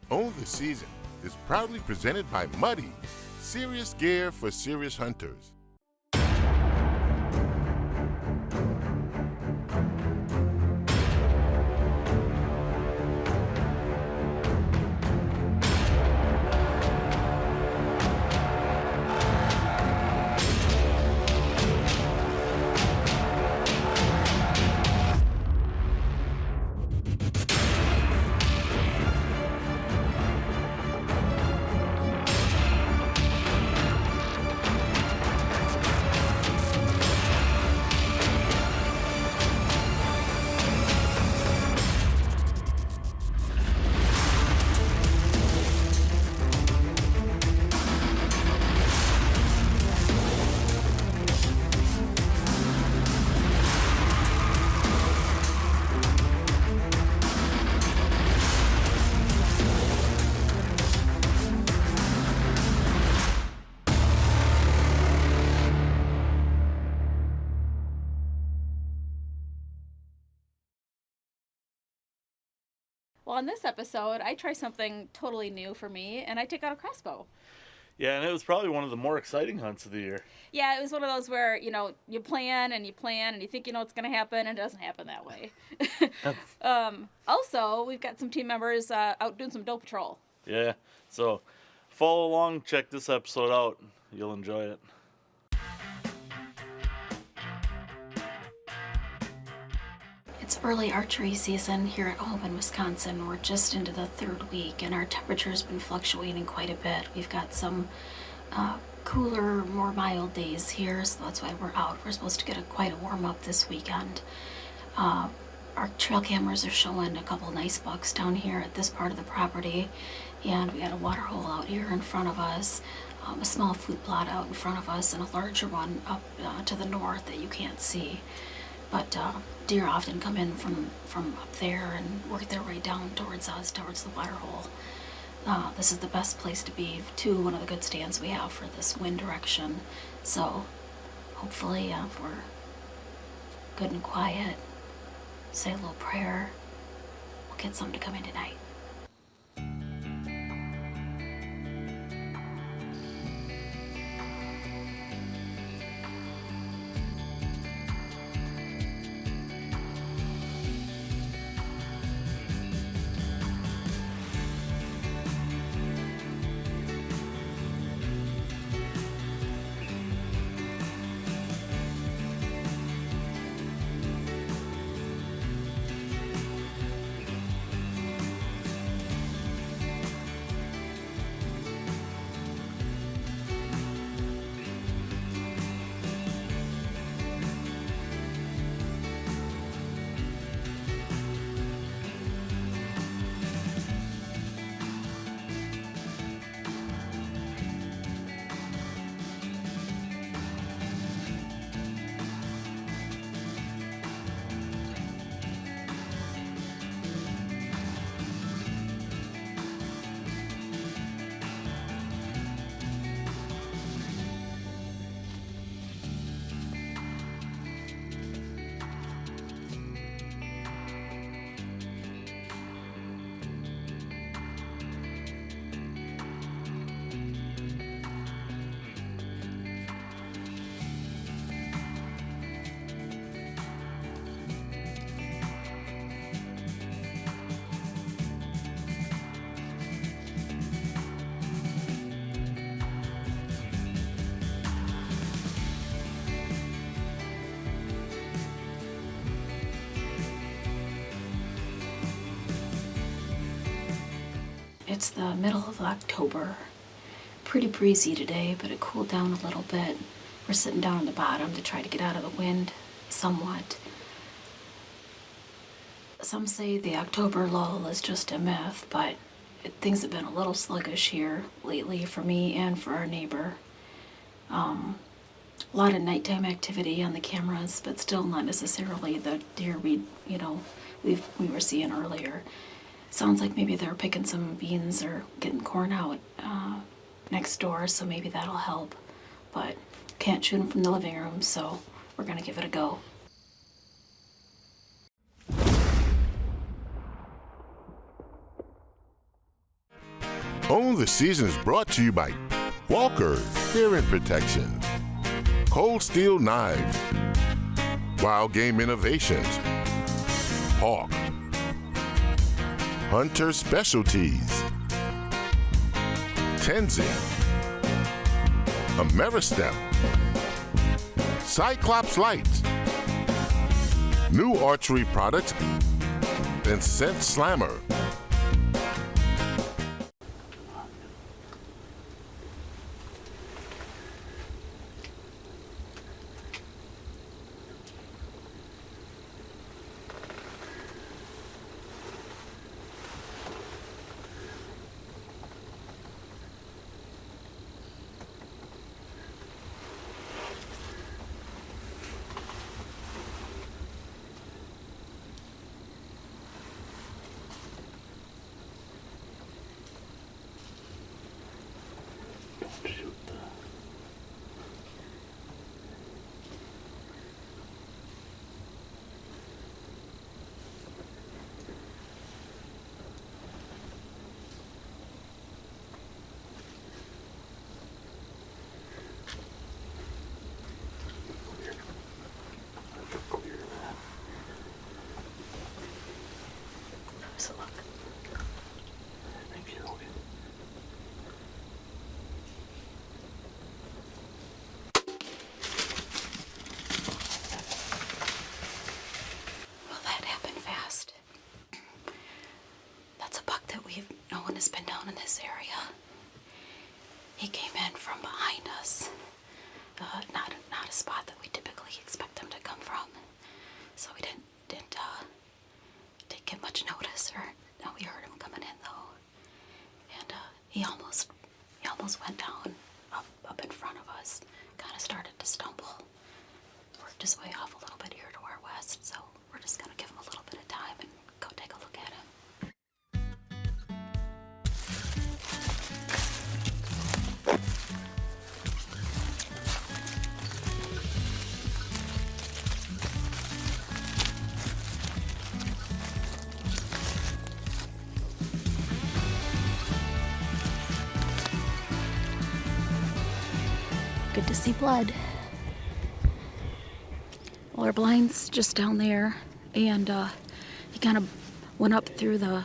Own the Season is proudly presented by Muddy, serious gear for serious hunters. Well, on this episode, I try something totally new for me, and I take out a crossbow. Yeah, and it was probably one of the more exciting hunts of the year. Yeah, it was one of those where, you plan and you think you know what's going to happen, and it doesn't happen that way. Also, we've got some team members out doing some doe patrol. Yeah, so follow along, check this episode out. You'll enjoy it. It's early archery season here at home in Wisconsin. We're just into the third week and our temperature's been fluctuating quite a bit. We've got some cooler, more mild days here, so that's why we're out. We're supposed to get quite a warm up this weekend. Our trail cameras are showing a couple nice bucks down here at this part of the property, and we got a water hole out here in front of us, a small food plot out in front of us, and a larger one up to the north that you can't see. But deer often come in from up there and work their way down towards us, towards the water hole. This is the best place to be, too, one of the good stands we have for this wind direction. So hopefully if we're good and quiet, say a little prayer, we'll get some to come in tonight. It's the middle of October. Pretty breezy today, but it cooled down a little bit. We're sitting down on the bottom to try to get out of the wind somewhat. Some say the October lull is just a myth, but things have been a little sluggish here lately for me and for our neighbor. A lot of nighttime activity on the cameras, but still not necessarily the deer we were seeing earlier. Sounds like maybe they're picking some beans or getting corn out next door, so maybe that'll help. But can't shoot them from the living room, so we're gonna give it a go. Own the Season is brought to you by Walker's Spear Protection, Cold Steel Knives, Wild Game Innovations, Hawk, Hunter Specialties, Tenzin, Ameristep, Cyclops Lights, new archery products, and Scent Slammer. So look. Thank you. Well, that happened fast. That's a buck that no one has been down in this area. He came in from behind us. Not a spot that we typically expect him to come from. So we didn't get much notice, or no, we heard him coming in though. And he almost went down up in front of us. Kind of started to stumble. Worked his way off a little bit here to our west, so we're just gonna give him a little bit of time and go take a look at him. Good to see blood. Well, our blind's just down there, and he kind of went up through the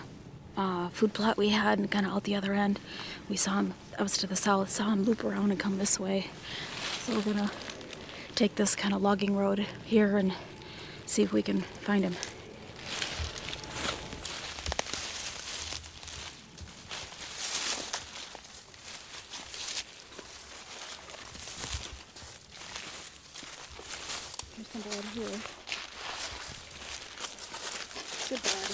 food plot we had and kind of out the other end. We saw him, I was to the south, saw him loop around and come this way. So we're gonna take this kind of logging road here and see if we can find him. There's somebody over here. Good bud.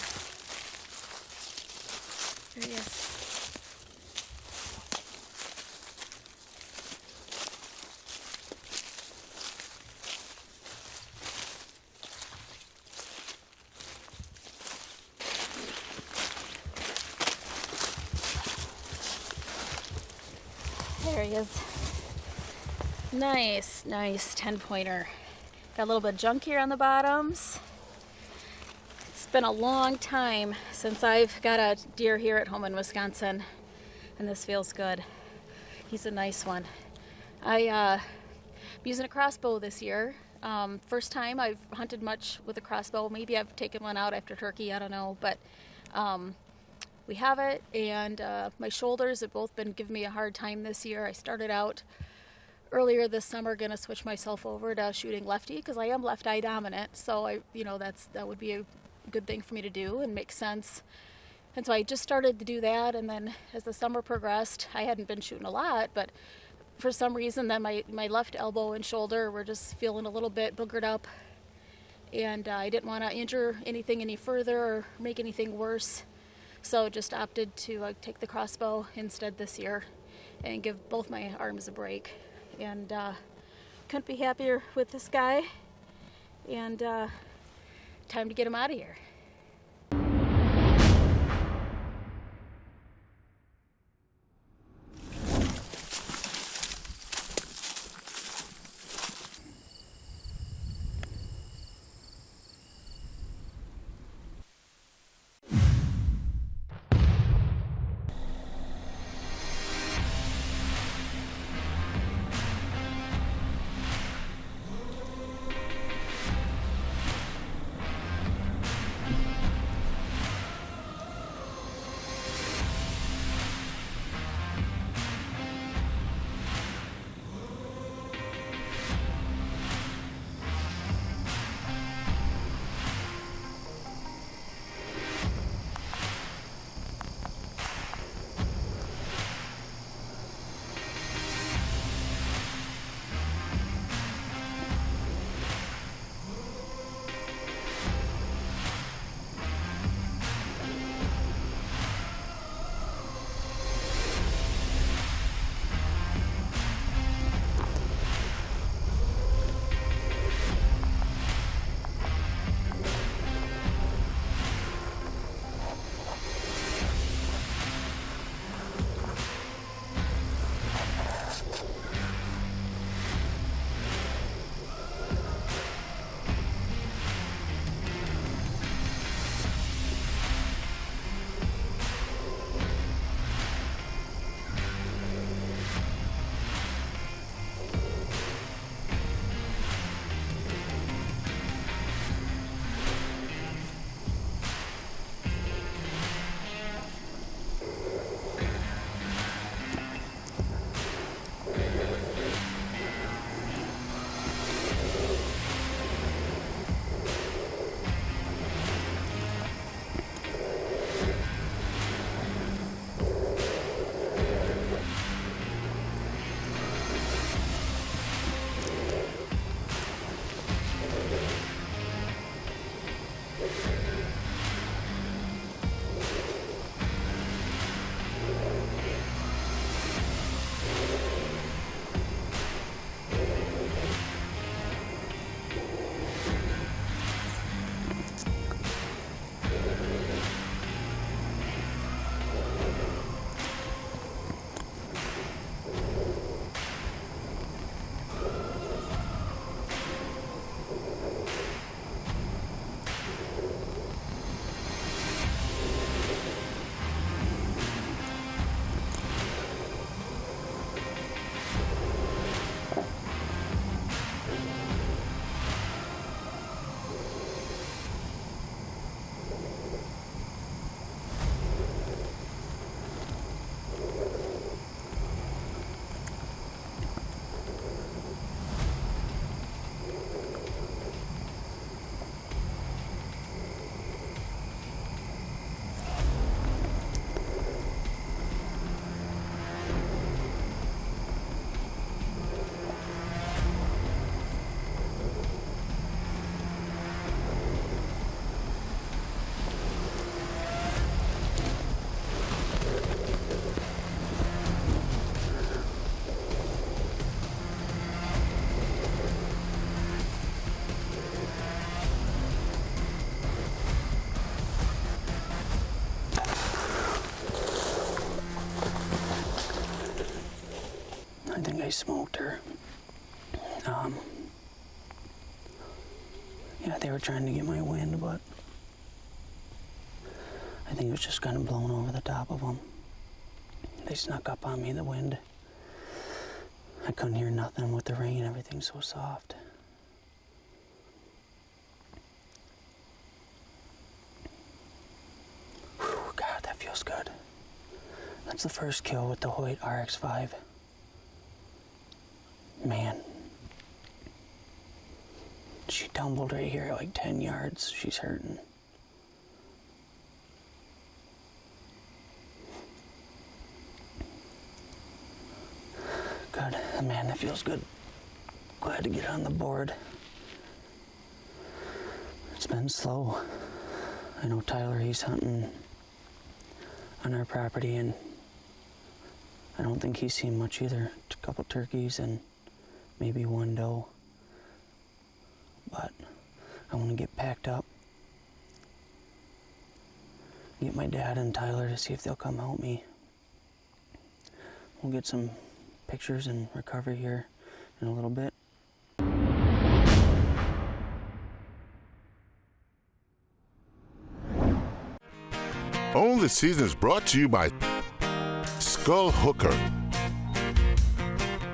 There he is. There he is. Nice 10-pointer. Got a little bit of junk here on the bottoms. It's been a long time since I've got a deer here at home in Wisconsin, and this feels good. He's a nice one. I'm using a crossbow this year. First time I've hunted much with a crossbow. Maybe I've taken one out after turkey, I don't know, but we have it, and my shoulders have both been giving me a hard time this year. I started out earlier this summer going to switch myself over to shooting lefty because I am left eye dominant, so that would be a good thing for me to do and makes sense. And so I just started to do that, and then as the summer progressed, I hadn't been shooting a lot, but for some reason then my left elbow and shoulder were just feeling a little bit boogered up, and I didn't want to injure anything any further or make anything worse, so just opted to take the crossbow instead this year and give both my arms a break. And couldn't be happier with this guy, and time to get him out of here. I smoked her. Yeah, they were trying to get my wind, but I think it was just kind of blown over the top of them. They snuck up on me, the wind. I couldn't hear nothing with the rain, everything's so soft. Whew, God, that feels good. That's the first kill with the Hoyt RX-5. Man. She tumbled right here at like 10 yards. She's hurting. Good. Man, that feels good. Glad to get on the board. It's been slow. I know Tyler, he's hunting on our property, and I don't think he's seen much either. A couple turkeys and maybe one doe. But I want to get packed up, get my dad and Tyler to see if they'll come help me. We'll get some pictures and recover here in a little bit. On the Season is brought to you by Skull Hooker,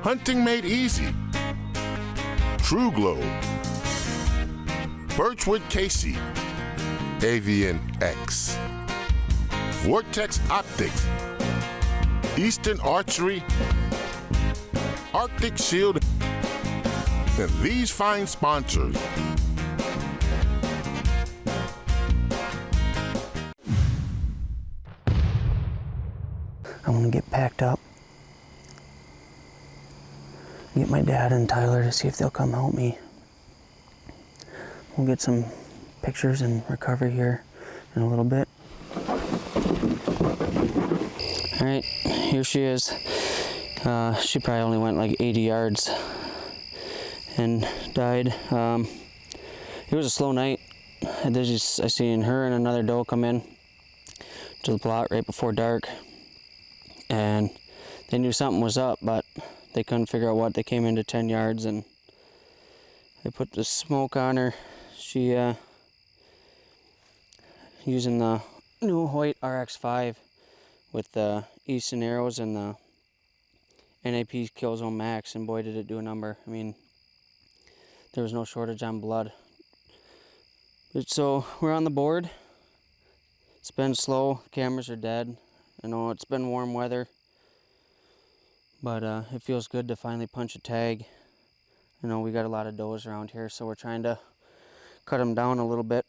Hunting Made Easy, True Glow, Birchwood Casey, Avian X, Vortex Optics, Eastern Archery, Arctic Shield, and these fine sponsors. I want to get packed up, get my dad and Tyler to see if they'll come help me. We'll get some pictures and recover here in a little bit. All right, here she is. She probably only went like 80 yards and died. It was a slow night. I seen her and another doe come in to the plot right before dark, and they knew something was up, but they couldn't figure out what. They came into 10 yards and they put the smoke on her. She, using the new Hoyt RX-5 with the Easton arrows and the NAP Kill Zone Max, and boy did it do a number. I mean, there was no shortage on blood. So we're on the board. It's been slow, cameras are dead. I know it's been warm weather, but it feels good to finally punch a tag. You know, we got a lot of does around here, so we're trying to cut them down a little bit.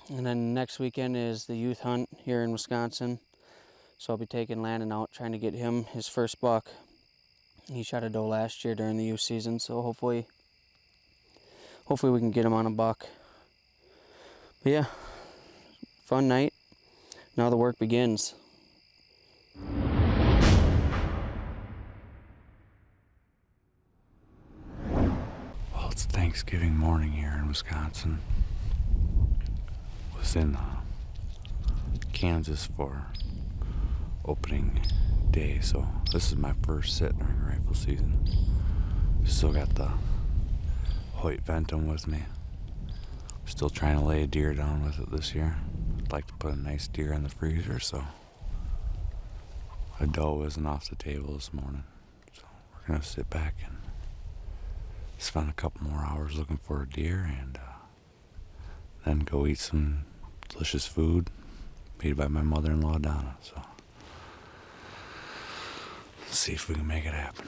And then next weekend is the youth hunt here in Wisconsin. So I'll be taking Landon out, trying to get him his first buck. He shot a doe last year during the youth season, so hopefully we can get him on a buck. But yeah, fun night. Now the work begins. Well, it's Thanksgiving morning here in Wisconsin. Was in Kansas for opening day, so this is my first sit during rifle season. Still got the Hoyt Ventum with me. Still trying to lay a deer down with it this year. I'd like to put a nice deer in the freezer, so a doe isn't off the table this morning. So we're gonna sit back and spend a couple more hours looking for a deer, and then go eat some delicious food made by my mother-in-law Donna. So let's see if we can make it happen.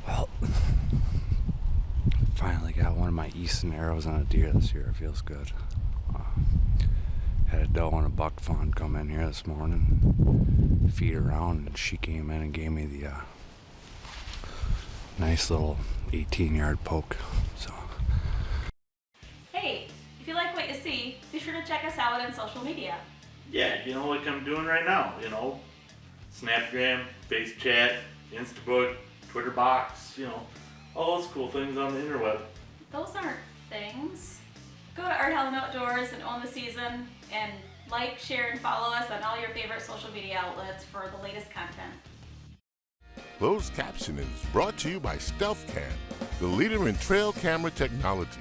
Well, finally got one of my eastern arrows on a deer this year. It feels good. Had a doe and a buck fawn come in here this morning, feed around, and she came in and gave me the nice little 18-yard poke. So. Hey, if you like what you see, be sure to check us out on social media. Yeah, you know, like I'm doing right now, you know, Snapgram, Face Chat, Instabook, Twitter box, you know, all those cool things on the interweb. Those aren't things. Go to Art Helen Outdoors and own the season, and like, share, and follow us on all your favorite social media outlets for the latest content. Closed captioning is brought to you by Stealth Cam, the leader in trail camera technology.